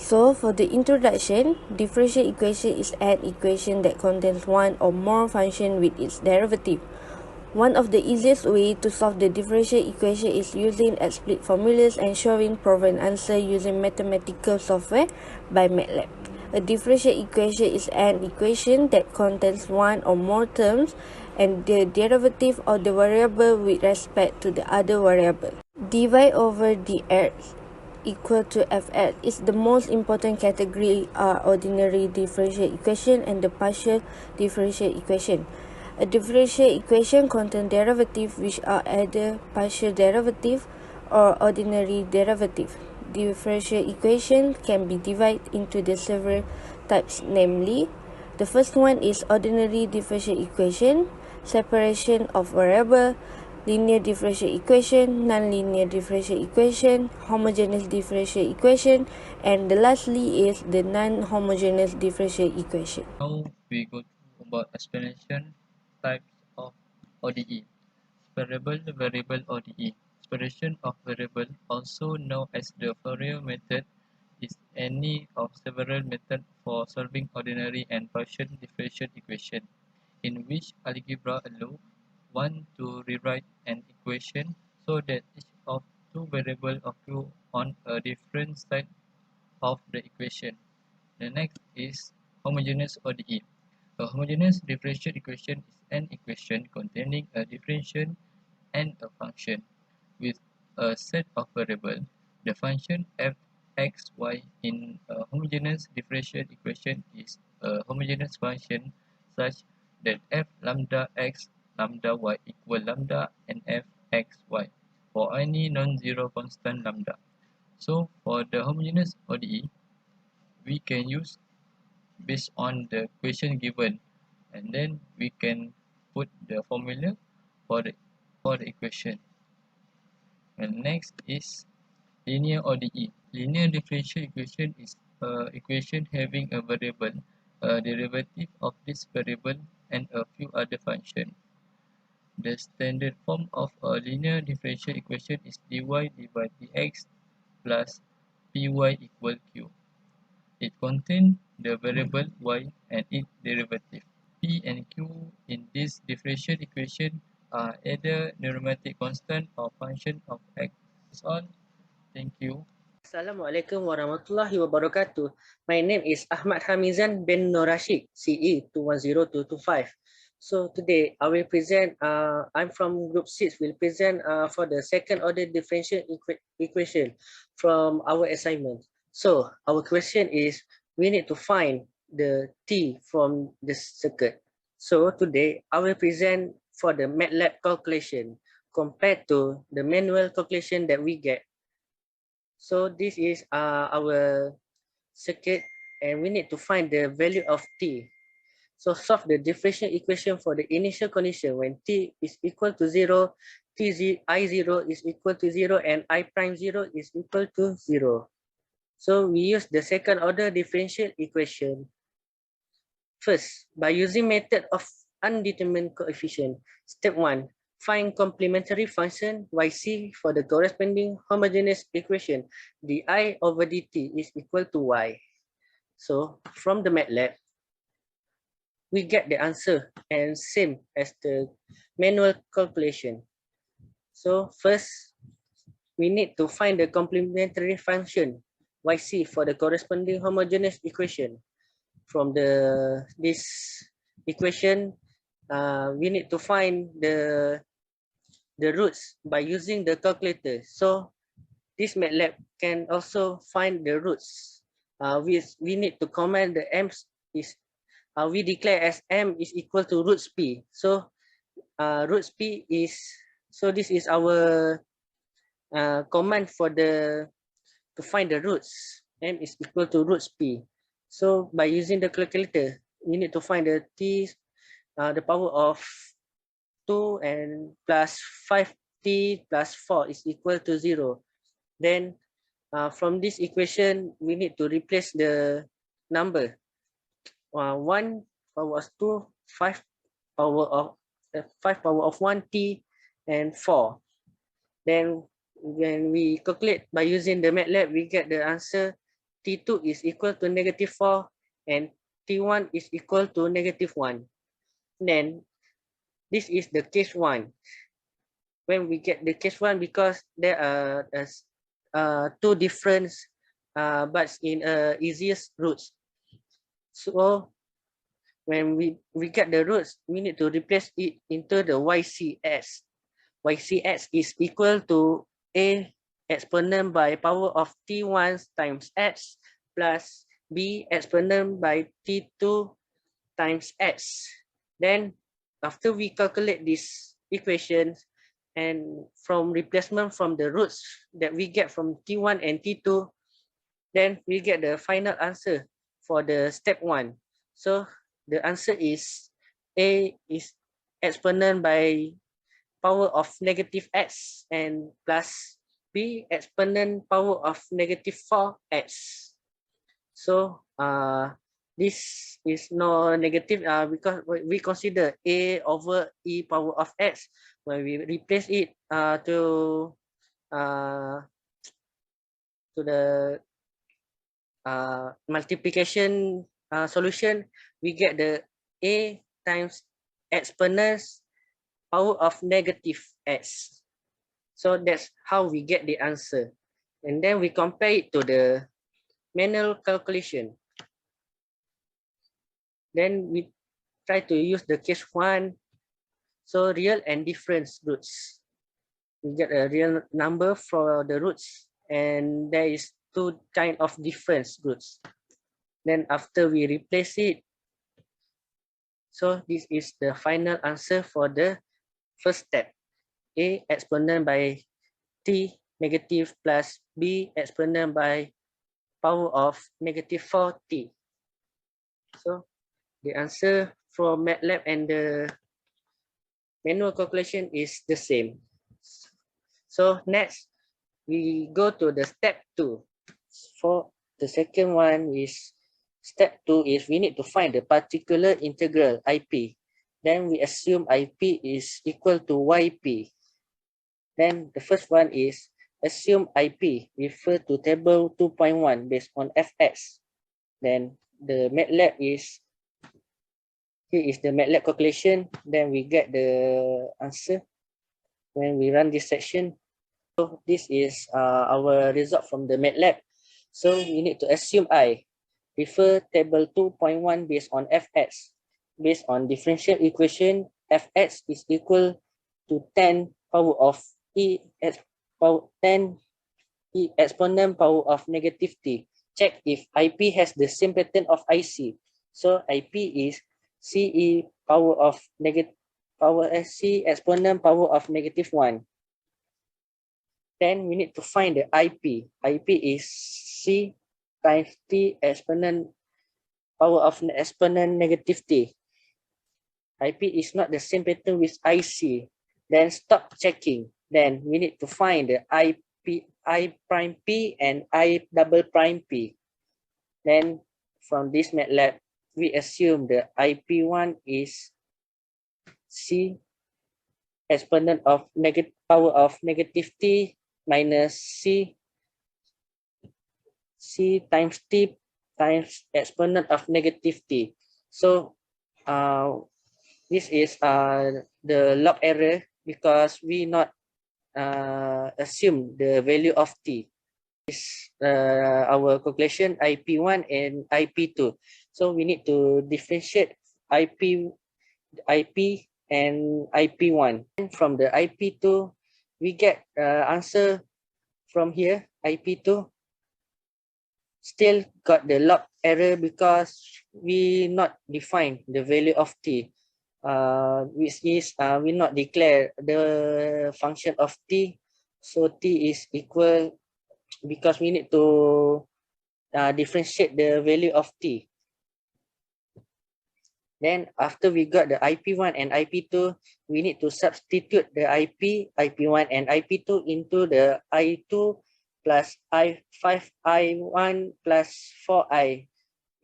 So for the introduction, differential equation is an equation that contains one or more function with its derivative. One of the easiest way to solve the differential equation is using split formulas and showing proven answer using mathematical software by MATLAB. A differential equation is an equation that contains one or more terms and the derivative of the variable with respect to the other variable. dy over dx equal to fx is the most important category are ordinary differential equation and the partial differential equation. A differential equation contains derivatives which are either partial derivative or ordinary derivative. Differential equation can be divided into the several types, namely, the first one is ordinary differential equation, separation of variable, linear differential equation, nonlinear differential equation, homogeneous differential equation, and the lastly is the non-homogeneous differential equation. Now we go to about explanation types of ODE. Separable variable ODE. Separation of variable, also known as the Fourier method, is any of several methods for solving ordinary and partial differential equation, in which algebra allows one to rewrite an equation so that each of two variables occur on a different side of the equation. The next is homogeneous ODE. A homogeneous differential equation is an equation containing a differential and a function with a set of variables. The function f x y in a homogeneous differential equation is a homogeneous function such that f lambda x lambda y equal lambda and f x y for any non-zero constant lambda. So for the homogeneous ODE, we can use based on the question given, and then we can put the formula for the equation. And next is linear ODE. Linear differential equation is a equation having a variable, a derivative of this variable, and a few other functions. The standard form of a linear differential equation is dy by dx plus py equal q. It contains the variable y and its derivative. P and Q in this differential equation are either numeric constant or function of x. That's all. Thank you. Assalamualaikum warahmatullahi wabarakatuh. My name is Ahmad Hamizan bin Nur Rashid, CE 210225. So today I will present, I'm from group 6, will present for the second order differential equation from our assignment. So our question is, we need to find the t from the circuit. So today I will present for the MATLAB calculation compared to the manual calculation that we get. So this is our circuit, and we need to find the value of t. So solve the differential equation for the initial condition when t is equal to 0, I0 is equal to 0, and I prime 0 is equal to 0. So we use the second order differential equation. First, by using method of undetermined coefficient. Step 1. Find complementary function yc for the corresponding homogeneous equation di over dt is equal to y. So from the MATLAB, we get the answer and same as the manual calculation. So first, we need to find the complementary function yc for the corresponding homogeneous equation. From this equation, we need to find the roots by using the calculator. So this MATLAB can also find the roots. We need to comment the m is we declare as m is equal to roots p. So roots p is, so this is our command for the to find the roots. M is equal to roots p. So by using the calculator, we need to find the t, the power of 2 and plus 5t plus 4 is equal to 0. Then from this equation, we need to replace the number. 1 power of 2, 5 power of 1 t, and 4. Then when we calculate by using the MATLAB, we get the answer t T2 is equal to -4 and T1 is equal to -1. Then this is the case 1. When we get the case 1, because there are two different but in easiest roots. So when we get the roots, we need to replace it into the YCS. YCS is equal to A exponent by power of T1 times X plus B exponent by T2 times X. Then after we calculate this equation and from replacement from the roots that we get from T1 and T2, then we get the final answer for the step 1. So the answer is A is exponent by power of -x and plus B exponent power of -4x. So this is no negative because we consider A over E power of x. When we replace it to the multiplication solution, we get the A times exponent power of -x. So that's how we get the answer. And then we compare it to the manual calculation. Then we try to use the case 1. So real and difference roots. We get a real number for the roots, and there is two kind of difference roots. Then after we replace it, so this is the final answer for the first step. A exponent by T negative plus B exponent by power of -4T. So the answer for MATLAB and the manual calculation is the same. So next, we go to the step 2. For the second one is step 2 is we need to find the particular integral IP. Then we assume IP is equal to YP. Then the first one is assume IP refer to table 2.1 based on FX. Then the MATLAB is, here is the MATLAB calculation. Then we get the answer when we run this section. So this is our result from the MATLAB. So we need to assume I refer table 2.1 based on Fx. Based on differential equation, Fx is equal to 10 power of E power 10 E exponent power of -t. Check if IP has the same pattern of IC. So IP is CE power of C exponent power of -1. Then we need to find the IP. IP is C times T exponent power of exponent -t. IP is not the same pattern with IC. Then stop checking. Then we need to find the IP, I prime P and I double prime P. Then from this MATLAB, we assume the IP1 is C exponent of power of -t minus C times T times exponent of -t. So this is the log error because we not assume the value of T. Is our calculation IP1 and IP2. So we need to differentiate IP and IP1. From the IP2, we get answer from here, IP2. Still got the log error because we not define the value of T. Which is we not declare the function of T. So T is equal because we need to differentiate the value of T. Then after we got the IP1 and IP2, we need to substitute the IP1 and IP2 into the I2 plus I5I1 plus 4I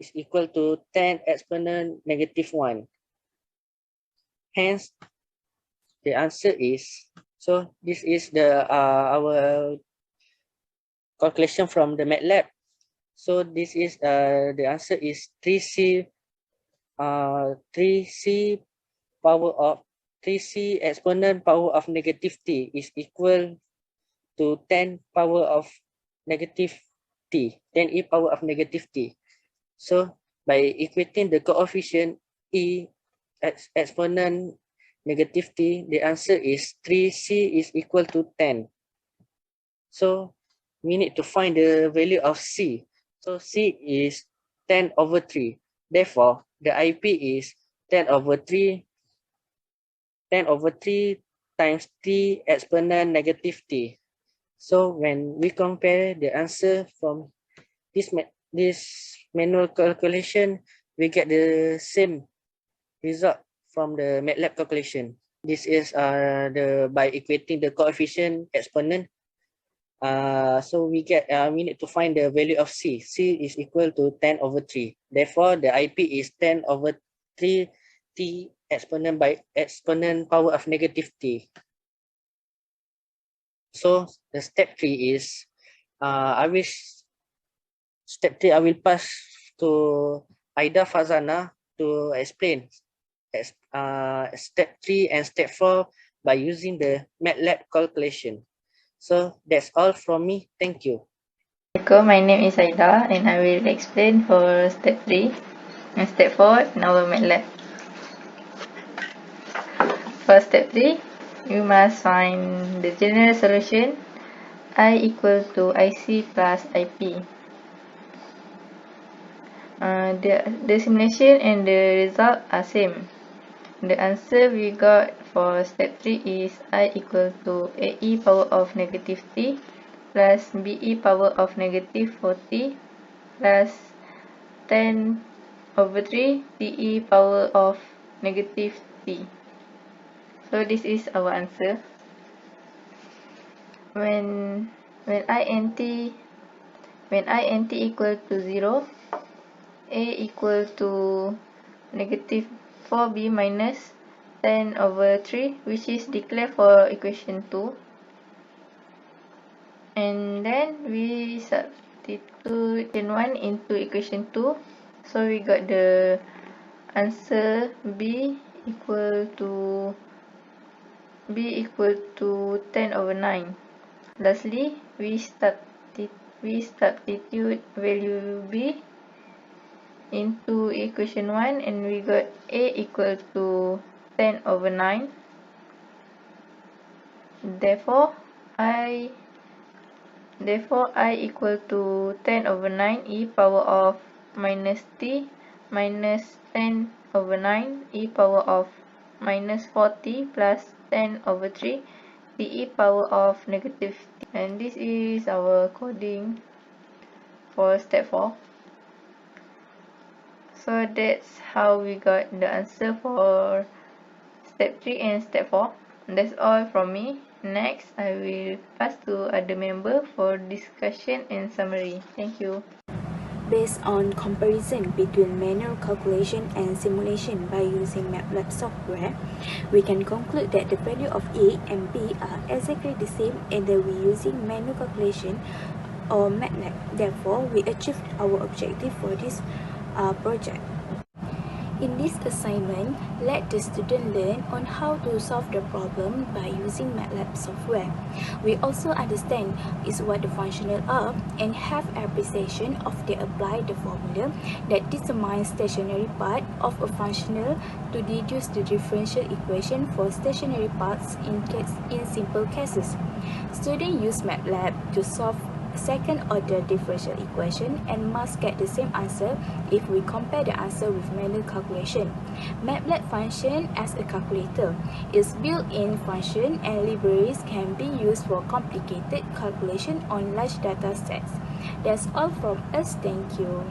is equal to 10 exponent -1. Hence, the answer is, so this is the our calculation from the MATLAB. So this is the answer is 3c 3c power of 3c exponent power of negative t is equal to 10 power of negative t, 10e power of negative t. So by equating the coefficient e exponent negative t, the answer is 3c is equal to 10. So we need to find the value of c. So c is 10 over 3. Therefore, the IP is 10 over 3 times t exponent negative t. So when we compare the answer from this manual calculation, we get the same result from the MATLAB calculation. This is by equating the coefficient exponent. So we need to find the value of c. C is equal to 10 over 3. Therefore, the IP is 10 over 3 t exponent by exponent power of negative t. So the step 3 is I will pass to Aida Fazana to explain step 3 and step 4 by using the MATLAB calculation. So that's all from me. Thank you. My name is Aida and I will explain for step 3 and step 4 in our MATLAB. For step 3, you must find the general solution I equal to IC plus IP. The simulation and the result are same. The answer we got for step 3 is I equal to AE power of negative t plus BE power of negative 40 plus 10 over 3 TE power of negative t. So this is our answer. When int equal to 0, a equal to negative 4b minus 10 over 3, which is declared for equation 2. And then we substitute equation 1 into equation 2. So we got the answer b equal to 10 over 9. Lastly, we substitute value b into equation 1 and we got a equal to 10 over 9. Therefore, I equal to 10 over 9 e power of minus t minus 10 over 9 e power of minus 40 plus 10 over 3 e power of negative t. And this is our coding for step 4. So that's how we got the answer for step 3 and step 4. That's all from me. Next, I will pass to other member for discussion and summary. Thank you. Based on comparison between manual calculation and simulation by using MATLAB software, we can conclude that the value of A and B are exactly the same either we using manual calculation or MATLAB. Therefore, we achieved our objective for this project. In this assignment, let the student learn on how to solve the problem by using MATLAB software. We also understand is what the functional are and have appreciation of the apply the formula that determines stationary part of a functional to deduce the differential equation for stationary parts in simple cases. Students use MATLAB to solve second order differential equation and must get the same answer if we compare the answer with manual calculation. MATLAB function as a calculator is built-in function and libraries can be used for complicated calculation on large data sets. That's all from us. Thank you.